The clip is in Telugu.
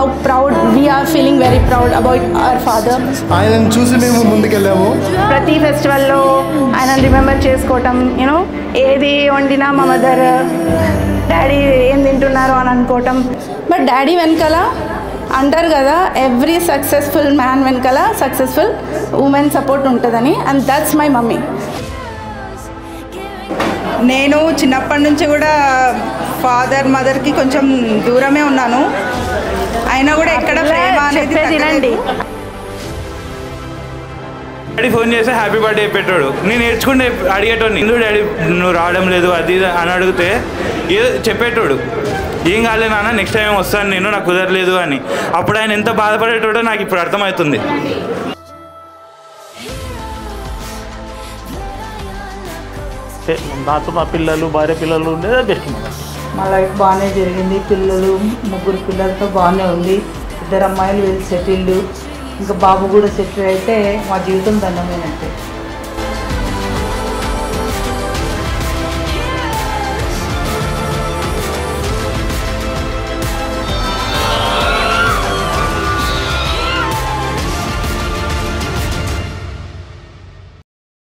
how proud we are feeling, very proud about our father. ఆయనను చూసి మేము ముందుకెళ్ళాము. ప్రతి ఫెస్టివల్లో ఆయన రిమెంబర్ చేసుకోవటం, యూనో ఏది వండినా మా మదర్ డాడీ ఏం తింటున్నారో అని అనుకోవటం. బట్ డాడీ వెనకాల అంటారు కదా, ఎవ్రీ సక్సెస్ఫుల్ మ్యాన్ వెనకాల సక్సెస్ఫుల్ ఉమెన్ సపోర్ట్ ఉంటుందని, అండ్ దట్స్ మై మమ్మీ. నేను చిన్నప్పటి నుంచి కూడా ఫాదర్ మదర్కి కొంచెం దూరమే ఉన్నాను, అయినా కూడా ఎక్కడ ప్రేమ అనేది తినండి. డాడీ ఫోన్ చేస్తే హ్యాపీ బర్త్డే చెప్పేటోడు, నేను నేర్చుకుంటే అడిగేటోడు, ఎందుకు డాడీ నువ్వు రావడం లేదు అది అని అడిగితే ఏదో చెప్పేటోడు, ఏం కాలేదు నాన్న నెక్స్ట్ టైం వస్తాను నేను, నాకు కుదరలేదు అని. అప్పుడు ఆయన ఎంత బాధపడేటోడో నాకు ఇప్పుడు అర్థమవుతుంది. నాతో మా పిల్లలు భార్య పిల్లలు ఉండేది బెస్ట్. మా లైఫ్ బాగానే జరిగింది, పిల్లలు 3 పిల్లలతో బాగానే ఉంది. 2 అమ్మాయిలు వెళ్ళి సెటిల్డ్, ఇంకా బాబు కూడా సెటిల్ అయితే మా జీవితం దండమైనట్టే.